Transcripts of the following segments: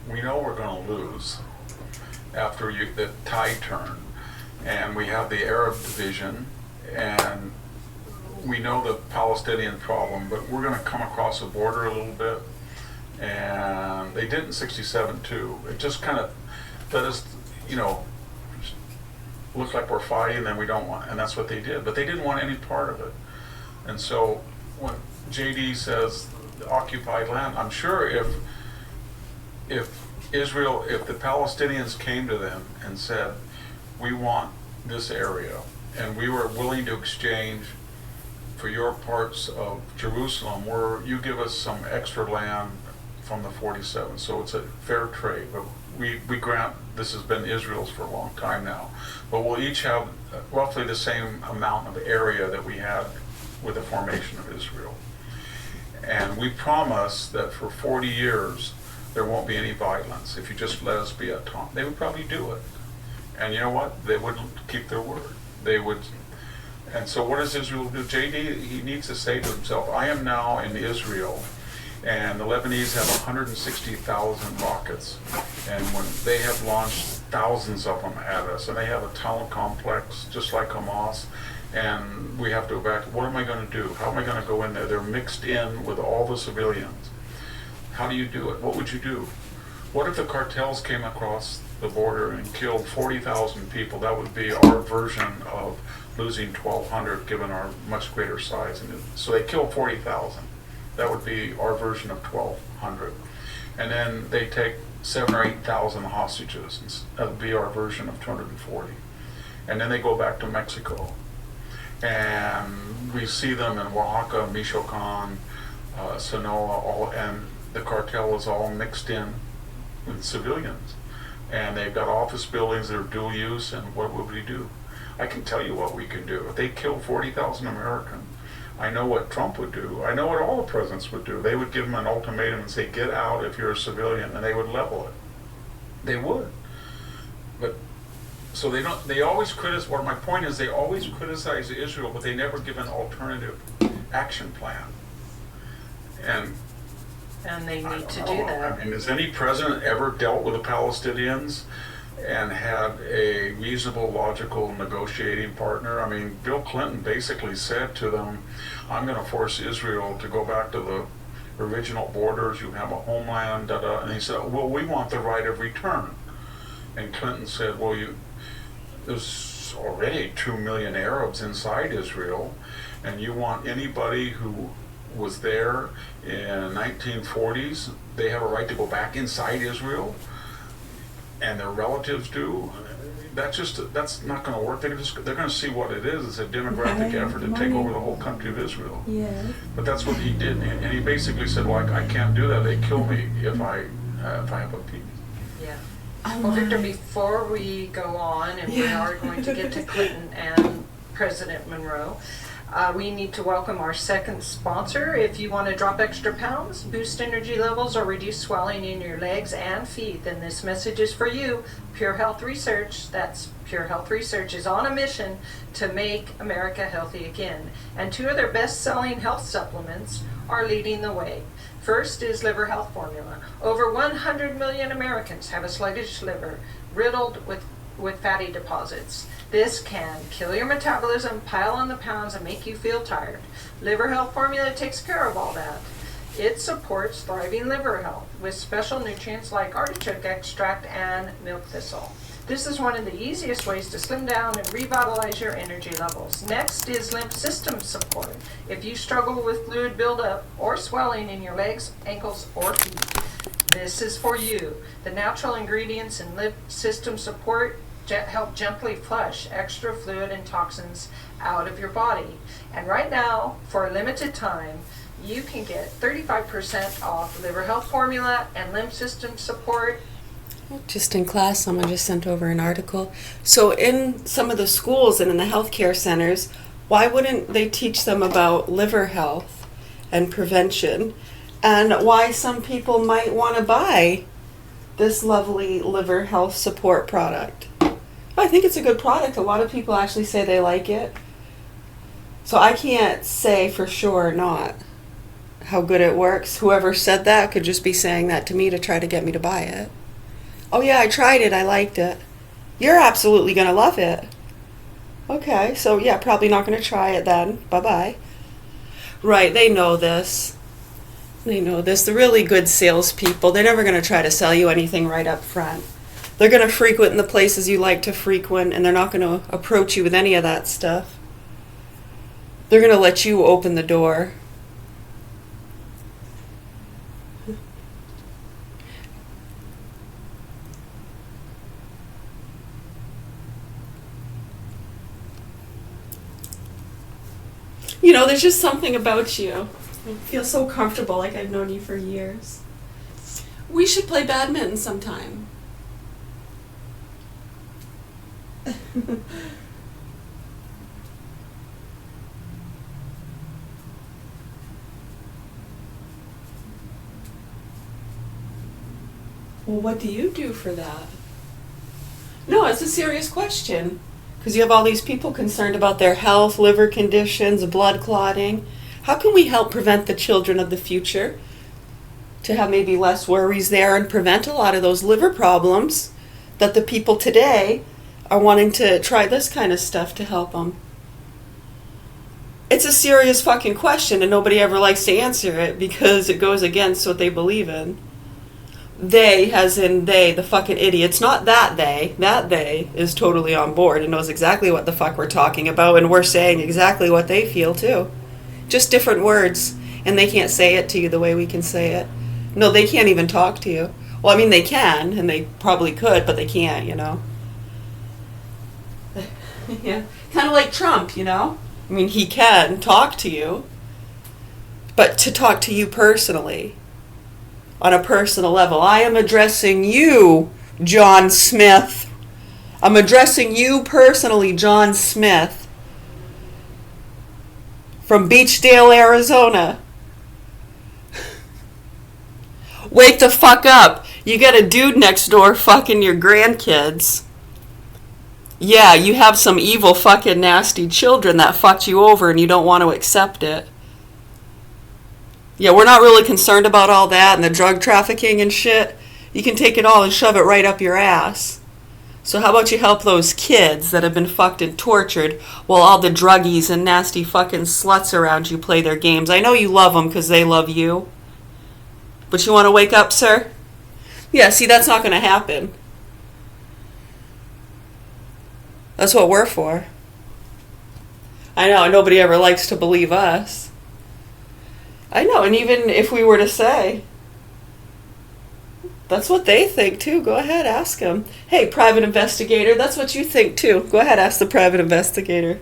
we know we're going to lose after the tide turn, and we have the Arab division, and we know the Palestinian problem, but we're going to come across the border a little bit, and they did in '67 too. It just kind of let us, look like we're fighting, and then we don't want, and that's what they did. But they didn't want any part of it, and so when JD says occupied land, I'm sure if Israel, if the Palestinians came to them and said, we want this area, and we were willing to exchange for your parts of Jerusalem, where you give us some extra land from the 47, so it's a fair trade. But we grant, this has been Israel's for a long time now, but we'll each have roughly the same amount of area that we had with the formation of Israel. And we promise that for 40 years, there won't be any violence if you just let us be autonomous. They would probably do it. And you know what? They wouldn't keep their word. They would. And so what does Israel do? JD, he needs to say to himself, I am now in Israel, and the Lebanese have 160,000 rockets. And when they have launched thousands of them at us, and they have a tunnel complex just like Hamas, and we have to evacuate. What am I going to do? How am I going to go in there? They're mixed in with all the civilians. How do you do it? What would you do? What if the cartels came across the border and killed 40,000 people? That would be our version of losing 1,200, given our much greater size. And so they killed 40,000. That would be our version of 1,200. And then they take 7,000 or 8,000 hostages. And that would be our version of 240. And then they go back to Mexico. And we see them in Oaxaca, Michoacan, Sonora, and the cartel is all mixed in with civilians. And they've got office buildings that are dual use, and what would we do? I can tell you what we can do. If they kill 40,000 Americans, I know what Trump would do. I know what all the presidents would do. They would give them an ultimatum and say, get out if you're a civilian, and they would level it. They would. But so they always criticize, or my point is they always criticize Israel, but they never give an alternative action plan. And they need to do that. I mean, has any president ever dealt with the Palestinians and had a reasonable, logical negotiating partner? I mean, Bill Clinton basically said to them, I'm going to force Israel to go back to the original borders. You have a homeland, da-da. And he said, well, we want the right of return. And Clinton said, well, there's already 2 million Arabs inside Israel, and you want anybody who was there in 1940s, they have a right to go back inside Israel, and their relatives do. That's not going to work. They're going to see what it is. It's a demographic effort to take over the whole country of Israel. Yeah. But that's what he did, and he basically said, "Well, I can't do that. They kill me if I have a peace." Yeah. Well, Victor, before we go on, and we are going to get to Clinton and President Monroe, we need to welcome our second sponsor. If you want to drop extra pounds, boost energy levels, or reduce swelling in your legs and feet, then this message is for you. Pure Health Research, that's Pure Health Research, is on a mission to make America healthy again. And two of their best-selling health supplements are leading the way. First is Liver Health Formula. Over 100 million Americans have a sluggish liver riddled with fatty deposits. This can kill your metabolism, pile on the pounds, and make you feel tired. Liver Health Formula takes care of all that. It supports thriving liver health with special nutrients like artichoke extract and milk thistle. This is one of the easiest ways to slim down and revitalize your energy levels. Next is lymph system support. If you struggle with fluid buildup or swelling in your legs, ankles, or feet, this is for you. The natural ingredients in lymph system support help gently flush extra fluid and toxins out of your body. And right now, for a limited time, you can get 35% off Liver Health Formula and lymph system support. Just in class, someone just sent over an article. So in some of the schools and in the healthcare centers, why wouldn't they teach them about liver health and prevention, and why some people might want to buy this lovely liver health support product? I think it's a good product. A lot of people actually say they like it. So I can't say for sure or not how good it works. Whoever said that could just be saying that to me to try to get me to buy it. Oh yeah, I tried it. I liked it. You're absolutely going to love it. Okay, so yeah, probably not going to try it then. Bye-bye. Right, they know this. They know this. The really good salespeople, they're never going to try to sell you anything right up front. They're going to frequent in the places you like to frequent, and they're not going to approach you with any of that stuff. They're going to let you open the door. You know, there's just something about you. I feel so comfortable, like I've known you for years. We should play badminton sometime. Well, what do you do for that? No, it's a serious question. Because you have all these people concerned about their health, liver conditions, blood clotting. How can we help prevent the children of the future to have maybe less worries there and prevent a lot of those liver problems that the people today are wanting to try this kind of stuff to help them? It's a serious fucking question, and nobody ever likes to answer it because it goes against what they believe in. They, as in they, the fucking idiots, not that they. That they is totally on board and knows exactly what the fuck we're talking about, and we're saying exactly what they feel too. Just different words, and they can't say it to you the way we can say it. No, they can't even talk to you. Well, I mean, they can, and they probably could, but they can't, you know. Yeah, kind of like Trump, you know. I mean, he can talk to you, but to talk to you personally, on a personal level. I am addressing you, John Smith. I'm addressing you personally, John Smith, from Beachdale, Arizona. Wake the fuck up. You got a dude next door fucking your grandkids. Yeah, you have some evil fucking nasty children that fucked you over and you don't want to accept it. Yeah, we're not really concerned about all that and the drug trafficking and shit. You can take it all and shove it right up your ass. So how about you help those kids that have been fucked and tortured while all the druggies and nasty fucking sluts around you play their games? I know you love them because they love you. But you want to wake up, sir? Yeah, see, that's not going to happen. That's what we're for. I know, nobody ever likes to believe us. I know, and even if we were to say, that's what they think too. Go ahead, ask them. Hey, private investigator, that's what you think too. Go ahead, ask the private investigator.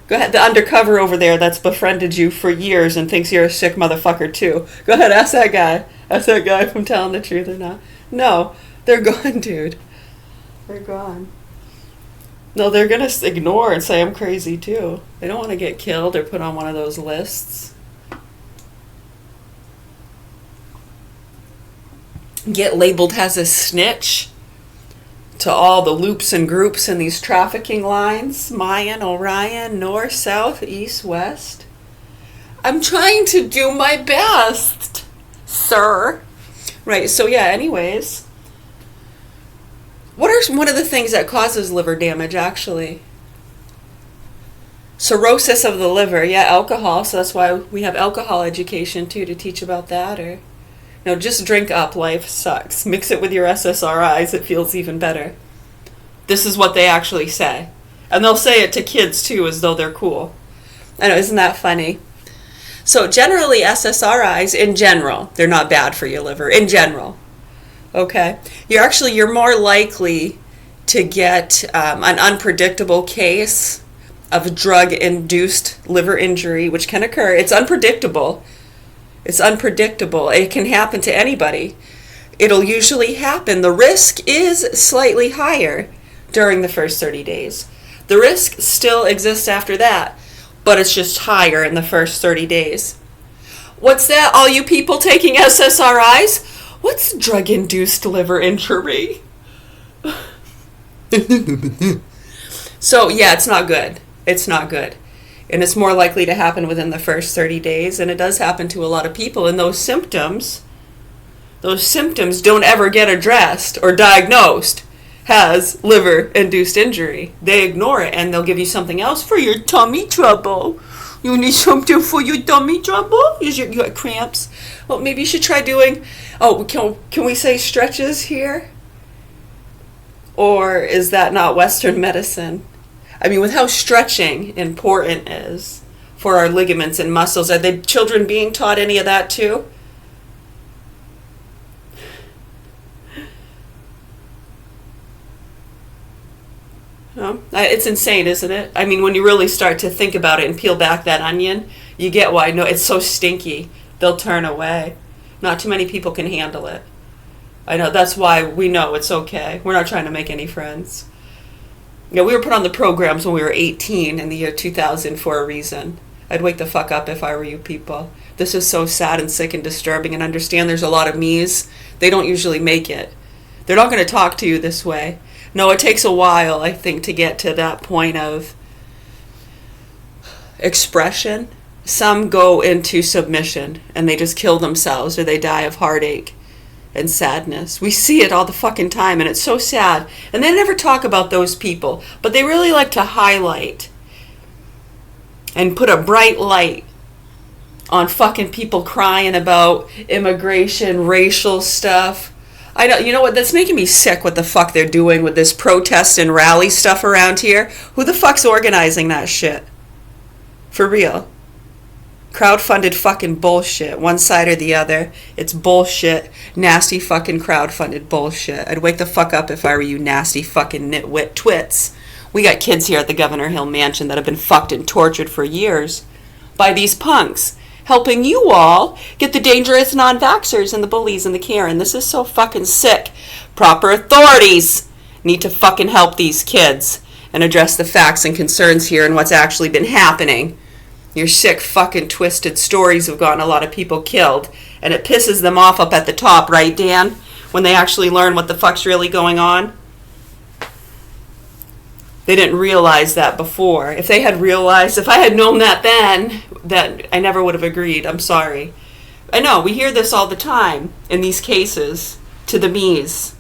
Go ahead, the undercover over there that's befriended you for years and thinks you're a sick motherfucker too. Go ahead, ask that guy. Ask that guy if I'm telling the truth or not. No, they're gone, dude. They're gone. No, they're going to ignore and say I'm crazy too. They don't want to get killed or put on one of those lists. Get labeled as a snitch to all the loops and groups in these trafficking lines. Mayan, Orion, north, south, east, west. I'm trying to do my best, sir. Right, so yeah, anyways. What are one of the things that causes liver damage, actually? Cirrhosis of the liver. Yeah, alcohol. So that's why we have alcohol education, too, to teach about that. Or, no, just drink up. Life sucks. Mix it with your SSRIs. It feels even better. This is what they actually say. And they'll say it to kids, too, as though they're cool. I know, isn't that funny? So generally, SSRIs, in general, they're not bad for your liver. In general. Okay? You're more likely to get an unpredictable case of drug-induced liver injury, which can occur. It's unpredictable. It's unpredictable. It can happen to anybody. It'll usually happen. The risk is slightly higher during the first 30 days. The risk still exists after that, but it's just higher in the first 30 days. What's that, all you people taking SSRIs? What's drug-induced liver injury? So, yeah, it's not good. It's not good. And it's more likely to happen within the first 30 days, and it does happen to a lot of people. And those symptoms those symptoms don't ever get addressed or diagnosed, has liver-induced injury. They ignore it and they'll give you something else for your tummy trouble. You need something for your tummy trouble? You got cramps? Well, maybe you should try doing... Oh, can we say stretches here? Or is that not Western medicine? I mean, with how stretching important is for our ligaments and muscles, are the children being taught any of that too? No? It's insane, isn't it? I mean, when you really start to think about it and peel back that onion, you get why. No, it's so stinky. They'll turn away. Not too many people can handle it. I know, that's why we know it's okay. We're not trying to make any friends. You know, we were put on the programs when we were 18 in the year 2000 for a reason. I'd wake the fuck up if I were you people. This is so sad and sick and disturbing, and understand there's a lot of me's. They don't usually make it. They're not going to talk to you this way. No, it takes a while, I think, to get to that point of expression. Some go into submission and they just kill themselves or they die of heartache and sadness. We see it all the fucking time, and it's so sad. And they never talk about those people, but they really like to highlight and put a bright light on fucking people crying about immigration, racial stuff. I don't, you know what, that's making me sick what the fuck they're doing with this protest and rally stuff around here. Who the fuck's organizing that shit? For real. Crowdfunded fucking bullshit. One side or the other. It's bullshit. Nasty fucking crowdfunded bullshit. I'd wake the fuck up if I were you nasty fucking nitwit twits. We got kids here at the Governor Hill Mansion that have been fucked and tortured for years by these punks, helping you all get the dangerous non-vaxxers and the bullies and the Karen. This is so fucking sick. Proper authorities need to fucking help these kids and address the facts and concerns here and what's actually been happening. Your sick fucking twisted stories have gotten a lot of people killed, and it pisses them off up at the top, right, Dan? When they actually learn what the fuck's really going on. They didn't realize that before. If they had realized, if I had known that then, that I never would have agreed. I'm sorry. I know, we hear this all the time in these cases to the me's.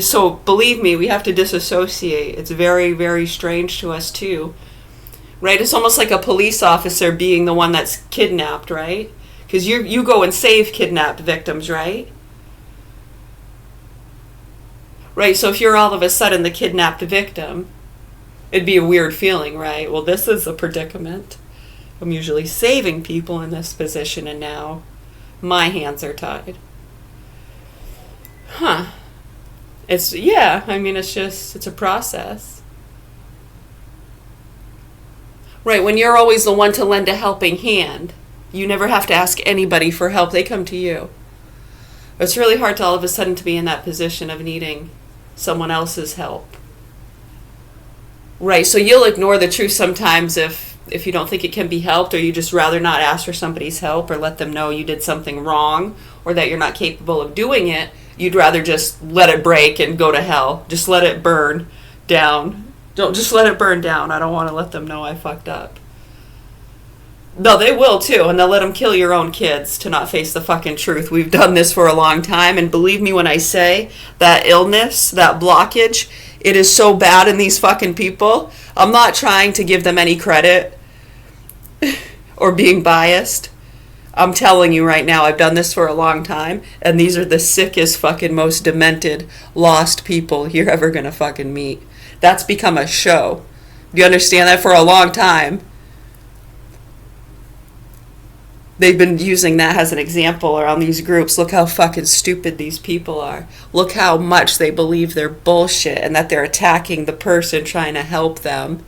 So believe me, we have to disassociate. It's very, very strange to us too. Right? It's almost like a police officer being the one that's kidnapped, right? Because you go and save kidnapped victims, right? Right, so if you're all of a sudden the kidnapped victim, it'd be a weird feeling, right? Well, this is a predicament. I'm usually saving people in this position, and now my hands are tied. Huh. It's a process. Right, when you're always the one to lend a helping hand, you never have to ask anybody for help. They come to you. It's really hard to all of a sudden to be in that position of needing someone else's help. Right, so you'll ignore the truth sometimes if you don't think it can be helped, or you just rather not ask for somebody's help or let them know you did something wrong or that you're not capable of doing it. You'd rather just let it break and go to hell. Just let it burn down. Don't just let it burn down. I don't want to let them know I fucked up. No, they will too, and they'll let them kill your own kids to not face the fucking truth. We've done this for a long time, and believe me when I say that illness, that blockage, it is so bad in these fucking people. I'm not trying to give them any credit or being biased. I'm telling you right now, I've done this for a long time, and these are the sickest fucking most demented, lost people you're ever gonna fucking meet. That's become a show. Do you understand that? For a long time, they've been using that as an example around these groups. Look how fucking stupid these people are. Look how much they believe they're bullshit and that they're attacking the person trying to help them.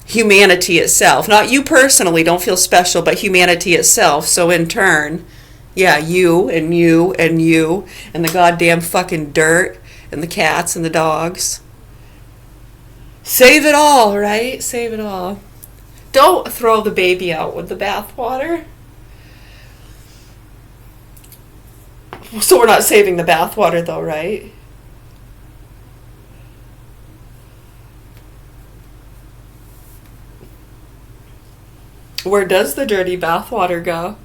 Humanity itself. Not you personally, don't feel special, but humanity itself. So in turn, yeah, you and you and you and the goddamn fucking dirt and the cats and the dogs. Save it all, right? Save it all. Don't throw the baby out with the bathwater. So we're not saving the bathwater though, right? Where does the dirty bathwater go?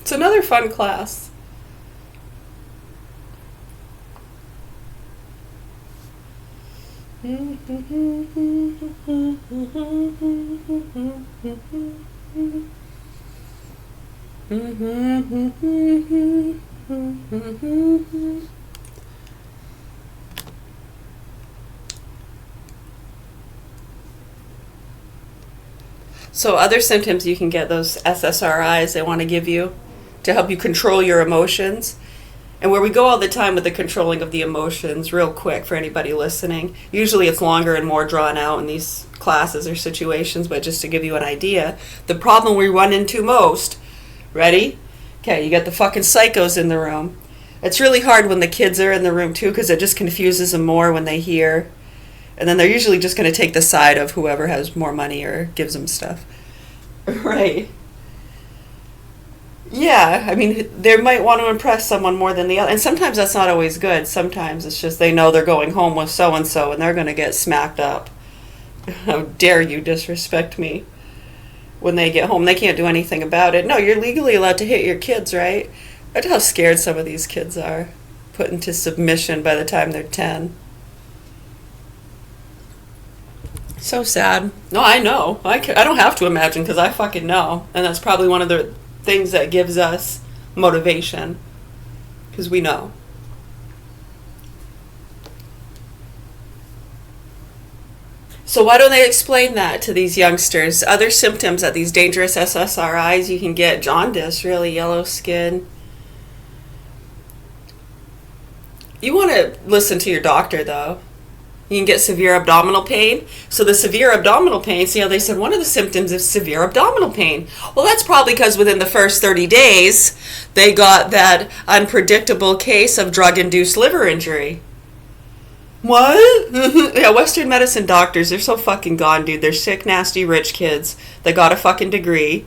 It's another fun class. So other symptoms you can get, those SSRIs they want to give you to help you control your emotions. And where we go all the time with the controlling of the emotions, real quick for anybody listening, usually it's longer and more drawn out in these classes or situations, but just to give you an idea, the problem we run into most, ready? Okay, you got the fucking psychos in the room. It's really hard when the kids are in the room too, because it just confuses them more when they hear. And then they're usually just going to take the side of whoever has more money or gives them stuff. Right. Yeah, I mean, they might want to impress someone more than the other. And sometimes that's not always good. Sometimes it's just they know they're going home with so-and-so and they're going to get smacked up. How dare you disrespect me when they get home. They can't do anything about it. No, you're legally allowed to hit your kids, right? I know how scared some of these kids are. Put into submission by the time they're 10. So sad. No, I know. I don't have to imagine because I fucking know. And that's probably one of the things that gives us motivation. Because we know. So why don't they explain that to these youngsters? Other symptoms of these dangerous SSRIs, you can get jaundice, really, yellow skin. You want to listen to your doctor, though. You can get severe abdominal pain. So the severe abdominal pain, see how they said one of the symptoms is severe abdominal pain. Well, that's probably because within the first 30 days, they got that unpredictable case of drug-induced liver injury. What? Yeah, Western medicine doctors, they're so fucking gone, dude. They're sick, nasty, rich kids that got a fucking degree,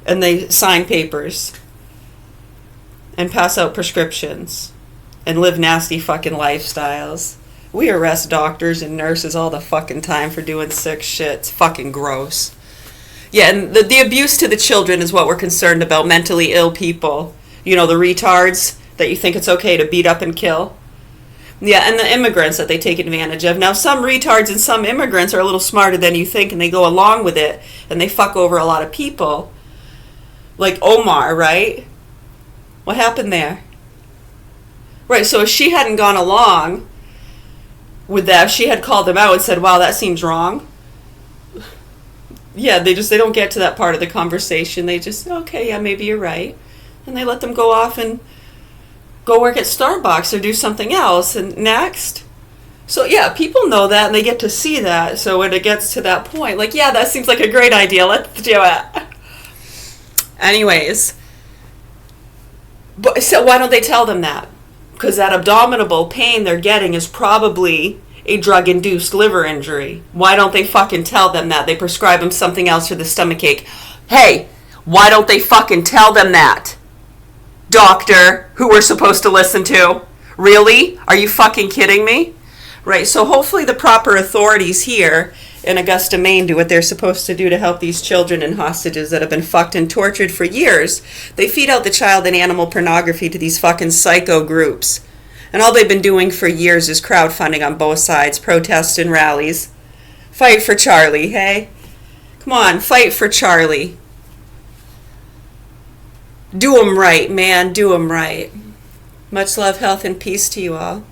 and they sign papers and pass out prescriptions and live nasty fucking lifestyles. We arrest doctors and nurses all the fucking time for doing sick shit. It's fucking gross. Yeah, and the abuse to the children is what we're concerned about. Mentally ill people. You know, the retards that you think it's okay to beat up and kill. Yeah, and the immigrants that they take advantage of. Now, some retards and some immigrants are a little smarter than you think, and they go along with it, and they fuck over a lot of people. Like Omar, right? What happened there? Right, so if she hadn't gone along with that, if she had called them out and said, wow, that seems wrong. Yeah, they don't get to that part of the conversation. They just, okay, yeah, maybe you're right. And they let them go off and go work at Starbucks or do something else. And next. So yeah, people know that and they get to see that. So when it gets to that point, like, yeah, that seems like a great idea. Let's do it. Anyways. So why don't they tell them that? Because that abdominal pain they're getting is probably a drug-induced liver injury. Why don't they fucking tell them that? They prescribe them something else for the stomachache. Hey, why don't they fucking tell them that? Doctor, who we're supposed to listen to? Really? Are you fucking kidding me? Right, so hopefully the proper authorities here in Augusta, Maine do what they're supposed to do to help these children and hostages that have been fucked and tortured for years. They feed out the child and animal pornography to these fucking psycho groups. And all they've been doing for years is crowdfunding on both sides, protests and rallies. Fight for Charlie, hey? Come on, fight for Charlie. Do 'em right, man, do 'em right. Much love, health, and peace to you all.